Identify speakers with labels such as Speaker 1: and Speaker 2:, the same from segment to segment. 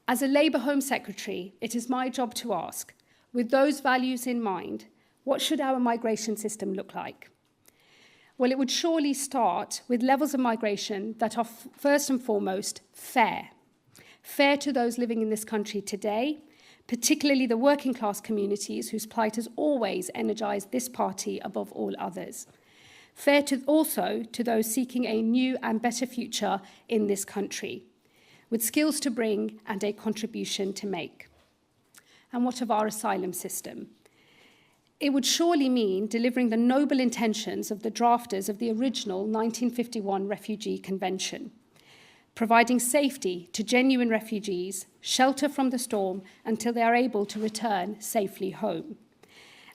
Speaker 1: As a Labour Home Secretary, it is my job to ask, with those values in mind, what should our migration system look like? Well, it would surely start with levels of migration that are first and foremost fair. Fair to those living in this country today, particularly the working class communities whose plight has always energised this party above all others. Fair also to those seeking a new and better future in this country, with skills to bring and a contribution to make. And what of our asylum system? It would surely mean delivering the noble intentions of the drafters of the original 1951 Refugee Convention, providing safety to genuine refugees, shelter from the storm until they are able to return safely home.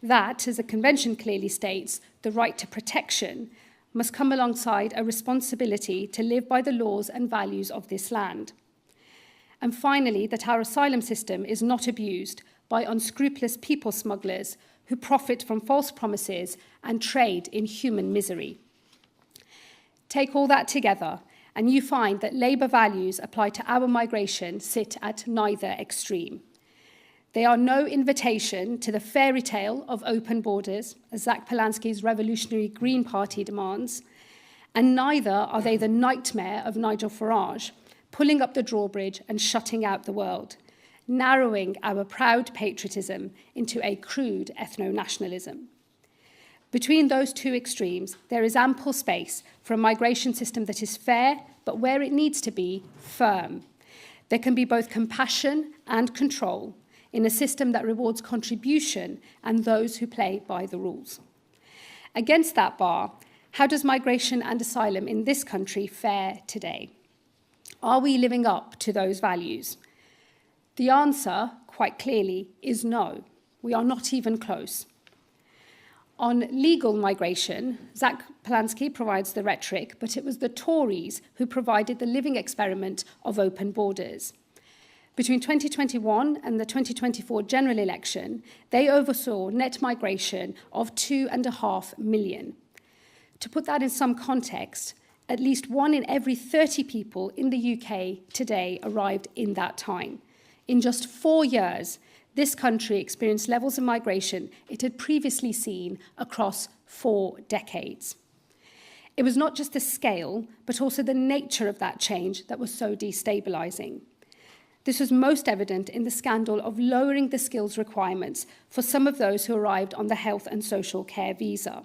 Speaker 1: That, as the Convention clearly states, the right to protection must come alongside a responsibility to live by the laws and values of this land. And finally, that our asylum system is not abused by unscrupulous people smugglers who profit from false promises and trade in human misery. Take all that together, and you find that Labour values applied to our migration sit at neither extreme. They are no invitation to the fairy tale of open borders, as Zach Polanski's revolutionary Green Party demands, and neither are they the nightmare of Nigel Farage, pulling up the drawbridge and shutting out the world, narrowing our proud patriotism into a crude ethno-nationalism. Between those two extremes, there is ample space for a migration system that is fair, but where it needs to be, firm. There can be both compassion and control in a system that rewards contribution and those who play by the rules. Against that bar, how does migration and asylum in this country fare today? Are we living up to those values? The answer, quite clearly, is no. We are not even close. On legal migration, Zach Polanski provides the rhetoric, but it was the Tories who provided the living experiment of open borders. Between 2021 and the 2024 general election, they oversaw net migration of 2.5 million. To put that in some context, at least 1 in every 30 people in the UK today arrived in that time. In just 4 years, this country experienced levels of migration it had previously seen across 4 decades. It was not just the scale, but also the nature of that change that was so destabilising. This was most evident in the scandal of lowering the skills requirements for some of those who arrived on the health and social care visa.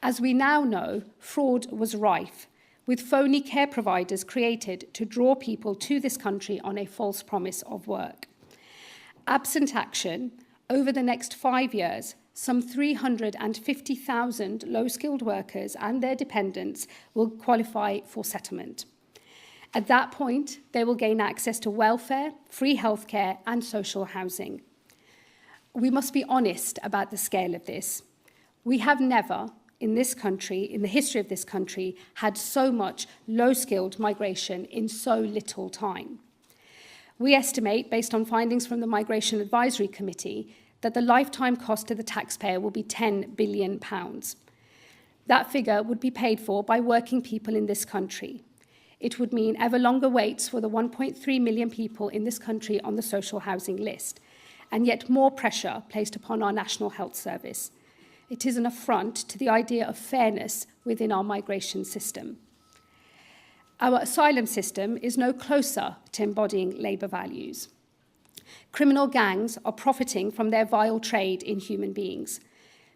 Speaker 1: As we now know, fraud was rife, with phony care providers created to draw people to this country on a false promise of work. Absent action, over the next 5 years, some 350,000 low-skilled workers and their dependents will qualify for settlement. At that point, they will gain access to welfare, free healthcare, and social housing. We must be honest about the scale of this. We have never, in this country, in the history of this country, had so much low-skilled migration in so little time. We estimate, based on findings from the Migration Advisory Committee, that the lifetime cost to the taxpayer will be £10 billion. That figure would be paid for by working people in this country. It would mean ever longer waits for the 1.3 million people in this country on the social housing list, and yet more pressure placed upon our National Health Service. It is an affront to the idea of fairness within our migration system. Our asylum system is no closer to embodying Labour values. Criminal gangs are profiting from their vile trade in human beings.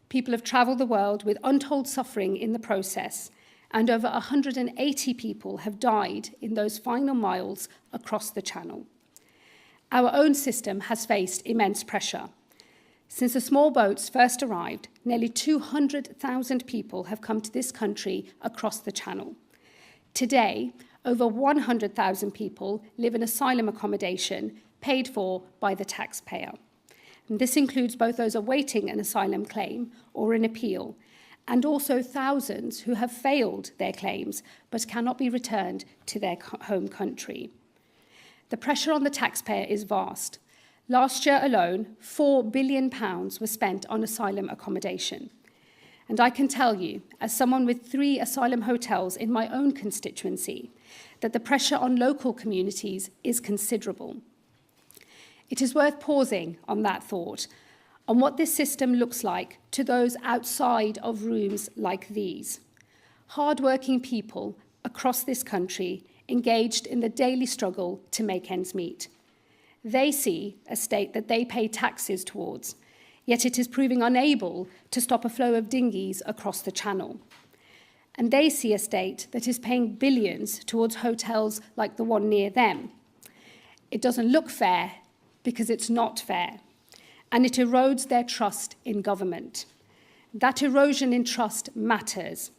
Speaker 1: People have travelled the world with untold suffering in the process, and over 180 people have died in those final miles across the Channel. Our own system has faced immense pressure. Since the small boats first arrived, nearly 200,000 people have come to this country across the Channel. Today, over 100,000 people live in asylum accommodation paid for by the taxpayer. And this includes both those awaiting an asylum claim or an appeal, and also thousands who have failed their claims but cannot be returned to their home country. The pressure on the taxpayer is vast. Last year alone, £4 billion was spent on asylum accommodation. And I can tell you, as someone with 3 asylum hotels in my own constituency, that the pressure on local communities is considerable. It is worth pausing on that thought, on what this system looks like to those outside of rooms like these. Hard-working people across this country engaged in the daily struggle to make ends meet. They see a state that they pay taxes towards, yet it is proving unable to stop a flow of dinghies across the channel. And they see a state that is paying billions towards hotels like the one near them. It doesn't look fair because it's not fair, and it erodes their trust in government. That erosion in trust matters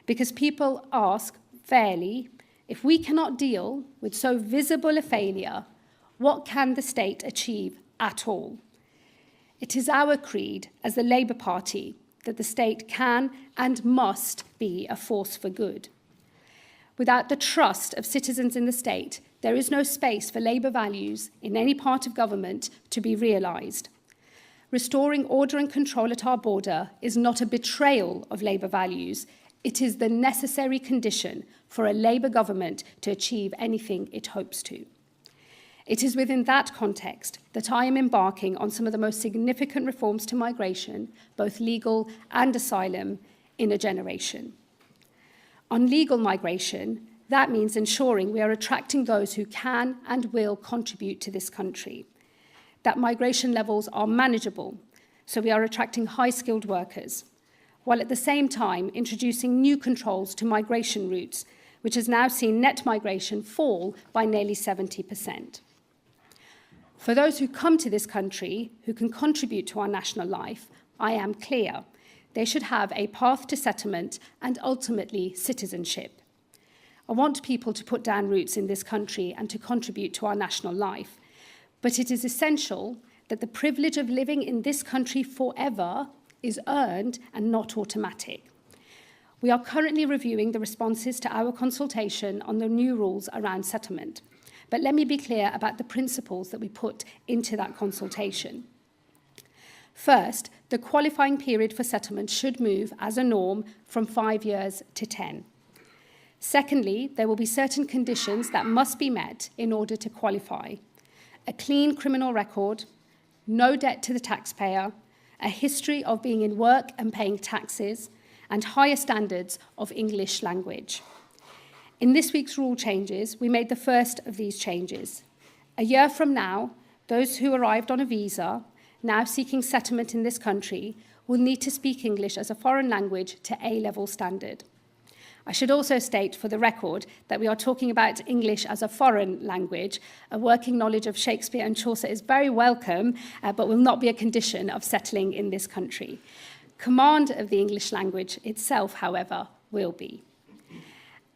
Speaker 1: because people ask fairly, if we cannot deal with so visible a failure, what can the state achieve at all? It is our creed as the Labour Party that the state can and must be a force for good. Without the trust of citizens in the state, there is no space for Labour values in any part of government to be realised. Restoring order and control at our border is not a betrayal of Labour values. It is the necessary condition for a Labour government to achieve anything it hopes to. It is within that context that I am embarking on some of the most significant reforms to migration, both legal and asylum, in a generation. On legal migration, that means ensuring we are attracting those who can and will contribute to this country, that migration levels are manageable, so we are attracting high-skilled workers, while at the same time introducing new controls to migration routes, which has now seen net migration fall by nearly 70%. For those who come to this country, who can contribute to our national life, I am clear. They should have a path to settlement and ultimately citizenship. I want people to put down roots in this country and to contribute to our national life. But it is essential that the privilege of living in this country forever is earned and not automatic. We are currently reviewing the responses to our consultation on the new rules around settlement. But let me be clear about the principles that we put into that consultation. First, the qualifying period for settlement should move as a norm from 5 years to 10. Secondly, there will be certain conditions that must be met in order to qualify. A clean criminal record, no debt to the taxpayer, a history of being in work and paying taxes, and higher standards of English language. In this week's rule changes, we made the first of these changes. A year from now, those who arrived on a visa, now seeking settlement in this country, will need to speak English as a foreign language to A-level standard. I should also state for the record that we are talking about English as a foreign language. A working knowledge of Shakespeare and Chaucer is very welcome, but will not be a condition of settling in this country. Command of the English language itself, however, will be.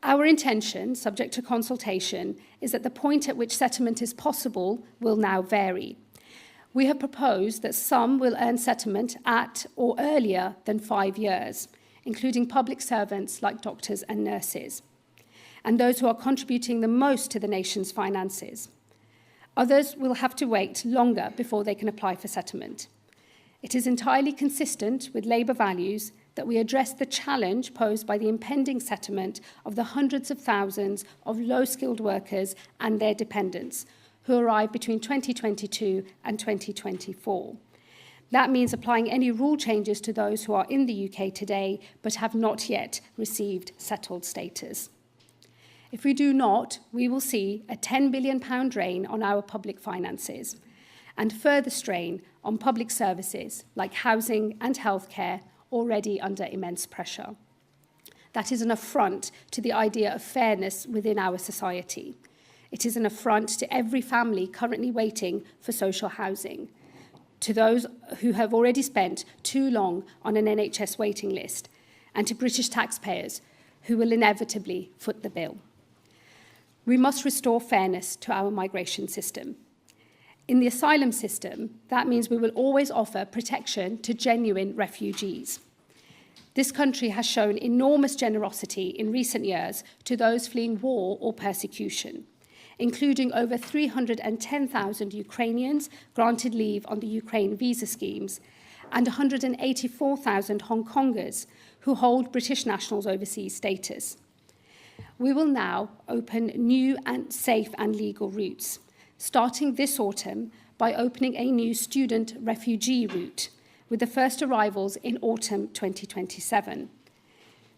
Speaker 1: Our intention, subject to consultation, is that the point at which settlement is possible will now vary. We have proposed that some will earn settlement at or earlier than 5 years, including public servants like doctors and nurses, and those who are contributing the most to the nation's finances. Others will have to wait longer before they can apply for settlement. It is entirely consistent with Labour values that we address the challenge posed by the impending settlement of the hundreds of thousands of low-skilled workers and their dependents who arrive between 2022 and 2024. That means applying any rule changes to those who are in the UK today but have not yet received settled status. If we do not, we will see a £10 billion drain on our public finances and further strain on public services like housing and healthcare already under immense pressure. That is an affront to the idea of fairness within our society. It is an affront to every family currently waiting for social housing, to those who have already spent too long on an NHS waiting list, and to British taxpayers who will inevitably foot the bill. We must restore fairness to our migration system. In the asylum system, that means we will always offer protection to genuine refugees. This country has shown enormous generosity in recent years to those fleeing war or persecution, including over 310,000 Ukrainians granted leave on the Ukraine visa schemes and 184,000 Hong Kongers who hold British nationals' overseas status. We will now open new and safe and legal routes, starting this autumn by opening a new student refugee route, with the first arrivals in autumn 2027.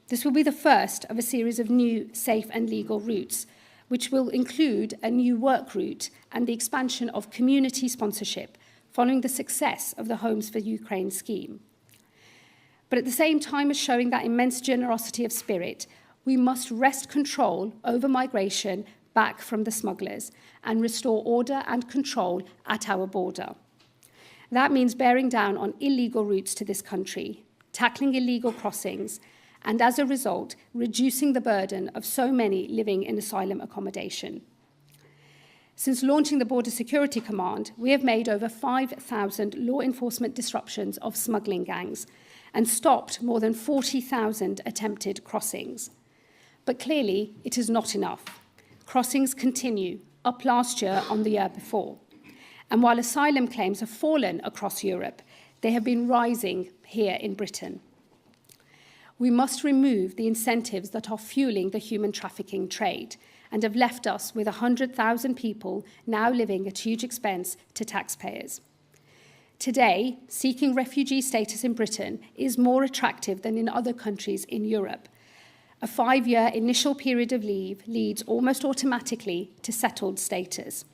Speaker 1: This will be the first of a series of new safe and legal routes, which will include a new work route and the expansion of community sponsorship following the success of the Homes for Ukraine scheme. But at the same time as showing that immense generosity of spirit, we must wrest control over migration back from the smugglers and restore order and control at our border. That means bearing down on illegal routes to this country, tackling illegal crossings, and as a result, reducing the burden of so many living in asylum accommodation. Since launching the Border Security Command, we have made over 5,000 law enforcement disruptions of smuggling gangs and stopped more than 40,000 attempted crossings. But clearly, it is not enough. Crossings continue, up last year on the year before. And while asylum claims have fallen across Europe, they have been rising here in Britain. We must remove the incentives that are fueling the human trafficking trade and have left us with 100,000 people now living at huge expense to taxpayers. Today, seeking refugee status in Britain is more attractive than in other countries in Europe. A 5-year initial period of leave leads almost automatically to settled status.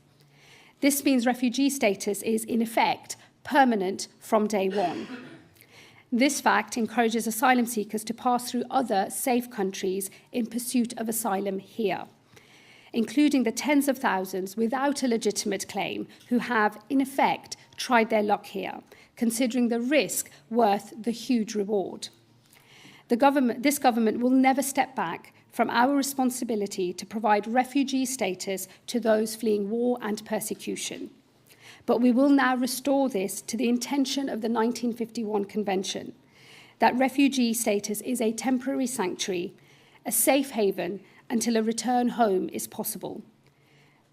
Speaker 1: This means refugee status is, in effect, permanent from day one. This fact encourages asylum seekers to pass through other safe countries in pursuit of asylum here, including the tens of thousands without a legitimate claim who have, in effect, tried their luck here, considering the risk worth the huge reward. This government will never step back from our responsibility to provide refugee status to those fleeing war and persecution. But we will now restore this to the intention of the 1951 Convention, that refugee status is a temporary sanctuary, a safe haven until a return home is possible.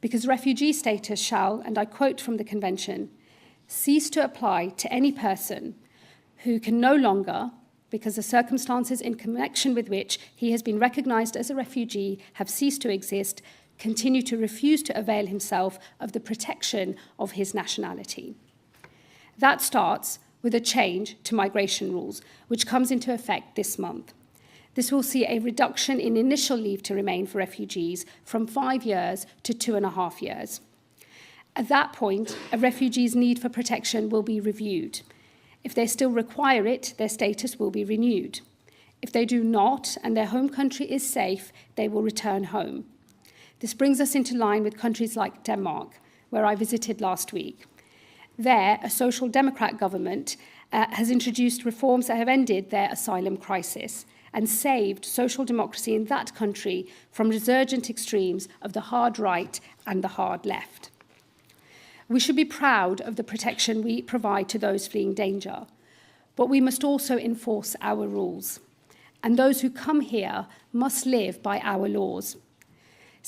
Speaker 1: Because refugee status shall, and I quote from the Convention, cease to apply to any person who can no longer, because the circumstances in connection with which he has been recognised as a refugee have ceased to exist, continue to refuse to avail himself of the protection of his nationality. That starts with a change to migration rules, which comes into effect this month. This will see a reduction in initial leave to remain for refugees from 5 years to 2.5 years. At that point, a refugee's need for protection will be reviewed. If they still require it, their status will be renewed. If they do not, and their home country is safe, they will return home. This brings us into line with countries like Denmark, where I visited last week. There, a social democrat government has introduced reforms that have ended their asylum crisis and saved social democracy in that country from resurgent extremes of the hard right and the hard left. We should be proud of the protection we provide to those fleeing danger, but we must also enforce our rules. And those who come here must live by our laws.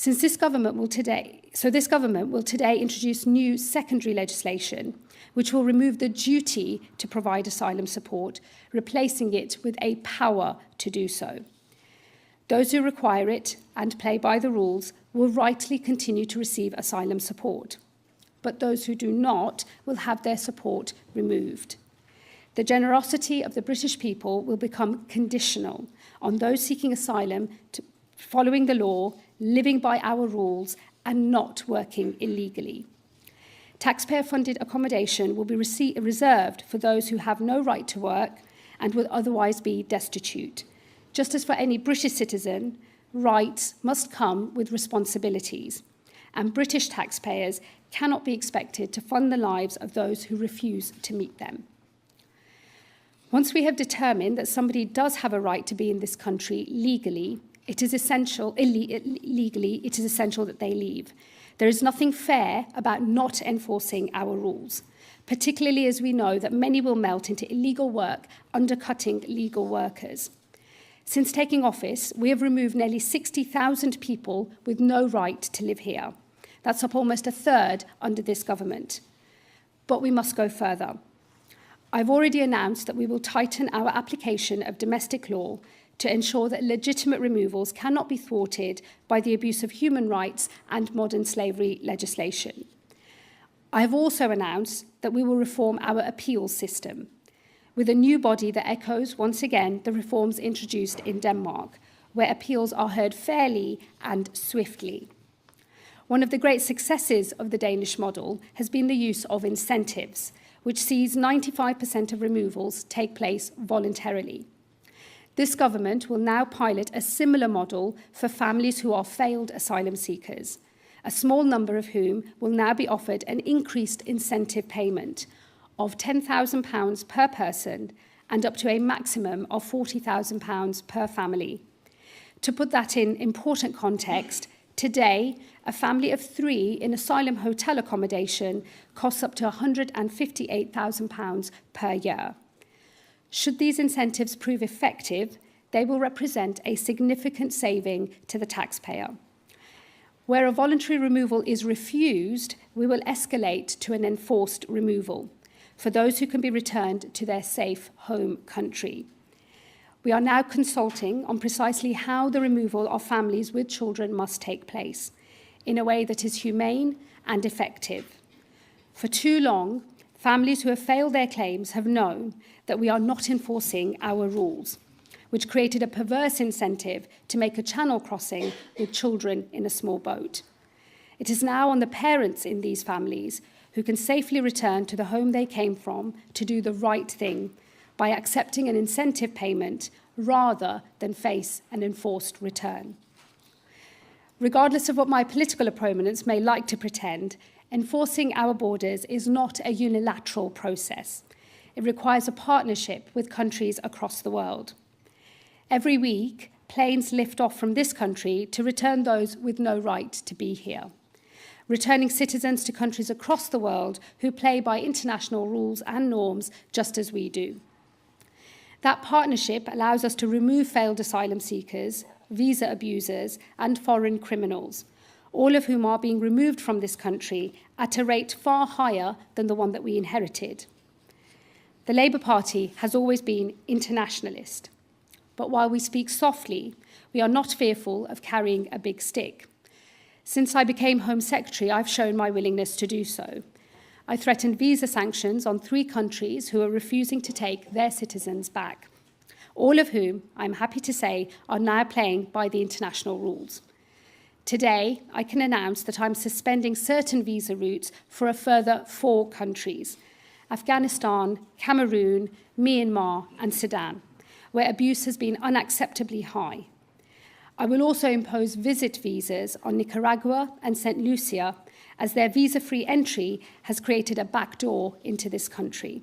Speaker 1: This government will today introduce new secondary legislation, which will remove the duty to provide asylum support, replacing it with a power to do so. Those who require it and play by the rules will rightly continue to receive asylum support, but those who do not will have their support removed. The generosity of the British people will become conditional on those seeking asylum following the law, living by our rules, and not working illegally. Taxpayer-funded accommodation will be reserved for those who have no right to work and will otherwise be destitute. Just as for any British citizen, rights must come with responsibilities, and British taxpayers cannot be expected to fund the lives of those who refuse to meet them. Once we have determined that somebody does have a right to be in this country legally, it is essential that they leave. There is nothing fair about not enforcing our rules, particularly as we know that many will melt into illegal work, undercutting legal workers. Since taking office, we have removed nearly 60,000 people with no right to live here. That's up almost a third under this government. But we must go further. I've already announced that we will tighten our application of domestic law to ensure that legitimate removals cannot be thwarted by the abuse of human rights and modern slavery legislation. I have also announced that we will reform our appeals system with a new body that echoes, once again, the reforms introduced in Denmark, where appeals are heard fairly and swiftly. One of the great successes of the Danish model has been the use of incentives, which sees 95% of removals take place voluntarily. This government will now pilot a similar model for families who are failed asylum seekers, a small number of whom will now be offered an increased incentive payment of £10,000 per person and up to a maximum of £40,000 per family. To put that in important context, today, a family of 3 in asylum hotel accommodation costs up to £158,000 per year. Should these incentives prove effective, they will represent a significant saving to the taxpayer. Where a voluntary removal is refused, we will escalate to an enforced removal for those who can be returned to their safe home country. We are now consulting on precisely how the removal of families with children must take place in a way that is humane and effective. For too long, families who have failed their claims have known that we are not enforcing our rules, which created a perverse incentive to make a channel crossing with children in a small boat. It is now on the parents in these families who can safely return to the home they came from to do the right thing by accepting an incentive payment rather than face an enforced return. Regardless of what my political opponents may like to pretend, enforcing our borders is not a unilateral process. It requires a partnership with countries across the world. Every week, planes lift off from this country to return those with no right to be here, returning citizens to countries across the world who play by international rules and norms just as we do. That partnership allows us to remove failed asylum seekers, visa abusers, and foreign criminals, all of whom are being removed from this country at a rate far higher than the one that we inherited. The Labour Party has always been internationalist, but while we speak softly, we are not fearful of carrying a big stick. Since I became Home Secretary, I've shown my willingness to do so. I threatened visa sanctions on 3 countries who are refusing to take their citizens back, all of whom, I'm happy to say, are now playing by the international rules. Today, I can announce that I'm suspending certain visa routes for a further 4 countries: Afghanistan, Cameroon, Myanmar, and Sudan, where abuse has been unacceptably high. I will also impose visit visas on Nicaragua and St. Lucia, as their visa-free entry has created a backdoor into this country.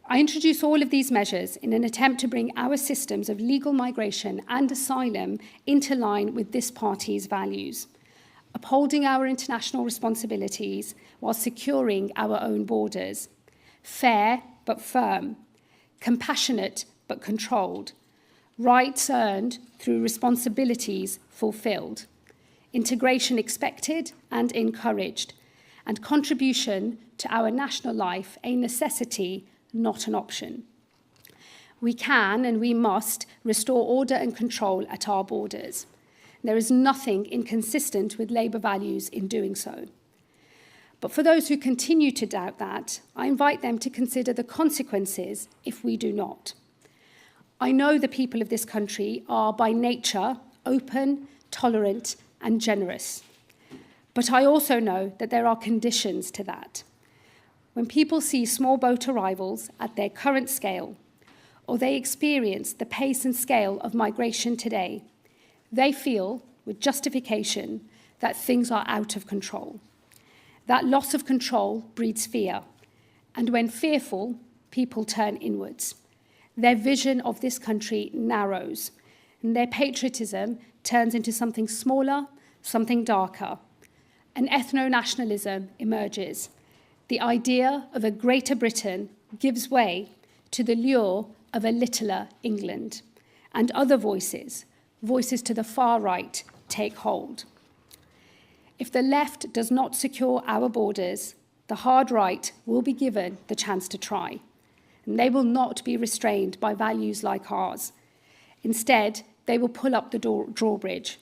Speaker 1: I introduce all of these measures in an attempt to bring our systems of legal migration and asylum into line with this party's values, upholding our international responsibilities while securing our own borders, fair but firm, compassionate but controlled, rights earned through responsibilities fulfilled, integration expected and encouraged, and contribution to our national life a necessity, not an option. We can and we must restore order and control at our borders. There is nothing inconsistent with Labour values in doing so. But for those who continue to doubt that, I invite them to consider the consequences if we do not. I know the people of this country are by nature open, tolerant, and generous. But I also know that there are conditions to that. When people see small boat arrivals at their current scale, or they experience the pace and scale of migration today, they feel, with justification, that things are out of control. That loss of control breeds fear, and when fearful, people turn inwards. Their vision of this country narrows, and their patriotism turns into something smaller, something darker. An ethno-nationalism emerges. The idea of a Greater Britain gives way to the lure of a littler England, and other voices to the far right, take hold. If the left does not secure our borders, the hard right will be given the chance to try, and they will not be restrained by values like ours. Instead, they will pull up the drawbridge.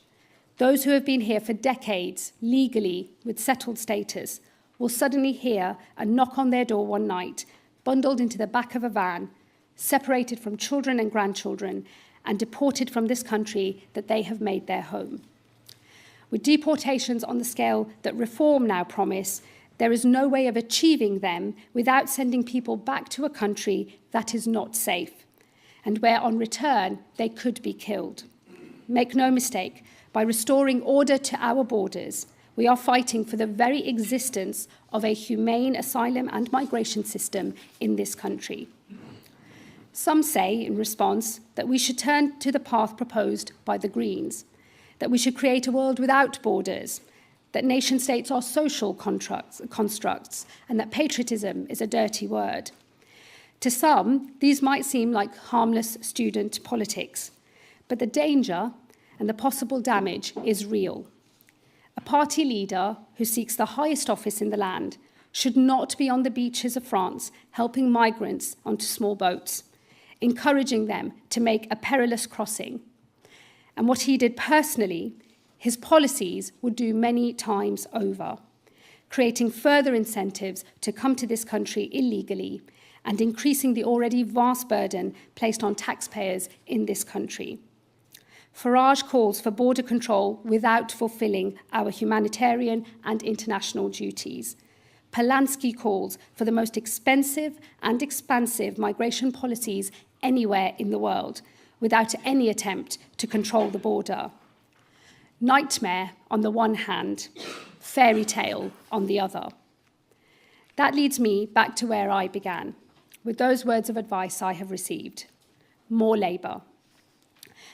Speaker 1: Those who have been here for decades, legally, with settled status, will suddenly hear a knock on their door one night, bundled into the back of a van, separated from children and grandchildren, and deported from this country that they have made their home. With deportations on the scale that reform now promise, there is no way of achieving them without sending people back to a country that is not safe, and where on return they could be killed. Make no mistake, by restoring order to our borders, we are fighting for the very existence of a humane asylum and migration system in this country. Some say, in response, that we should turn to the path proposed by the Greens, that we should create a world without borders, that nation-states are social constructs, and that patriotism is a dirty word. To some, these might seem like harmless student politics, but the danger and the possible damage is real. A party leader who seeks the highest office in the land should not be on the beaches of France helping migrants onto small boats, encouraging them to make a perilous crossing. And what he did personally, his policies would do many times over, creating further incentives to come to this country illegally and increasing the already vast burden placed on taxpayers in this country. Farage calls for border control without fulfilling our humanitarian and international duties. Polanski calls for the most expensive and expansive migration policies anywhere in the world, without any attempt to control the border. Nightmare on the one hand, fairy tale on the other. That leads me back to where I began, with those words of advice I have received. More labour.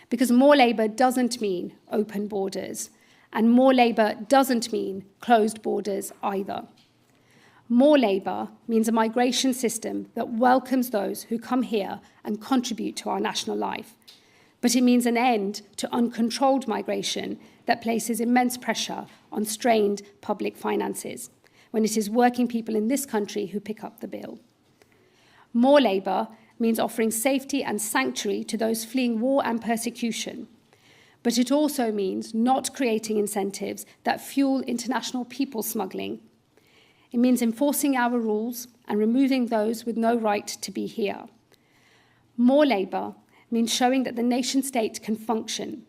Speaker 1: Because more labour doesn't mean open borders, and more labour doesn't mean closed borders either. More labour means a migration system that welcomes those who come here and contribute to our national life. But it means an end to uncontrolled migration that places immense pressure on strained public finances, when it is working people in this country who pick up the bill. More labour means offering safety and sanctuary to those fleeing war and persecution. But it also means not creating incentives that fuel international people smuggling. It means enforcing our rules and removing those with no right to be here. More labour means showing that the nation-state can function,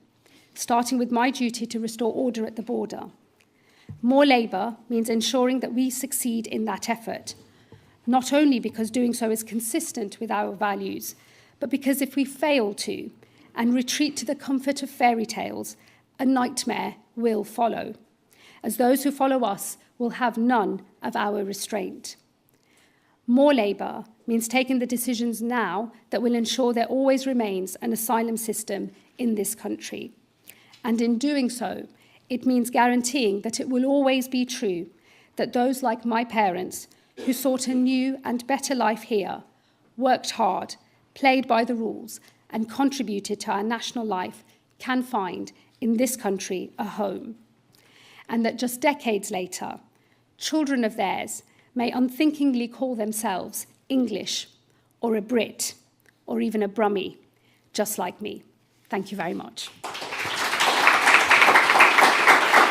Speaker 1: starting with my duty to restore order at the border. More labour means ensuring that we succeed in that effort, not only because doing so is consistent with our values, but because if we fail to and retreat to the comfort of fairy tales, a nightmare will follow, as those who follow us will have none of our restraint. More labour means taking the decisions now that will ensure there always remains an asylum system in this country. And in doing so, it means guaranteeing that it will always be true that those like my parents who sought a new and better life here, worked hard, played by the rules, and contributed to our national life can find in this country a home. And that just decades later, children of theirs may unthinkingly call themselves English, or a Brit, or even a Brummie, just like me. Thank you very much.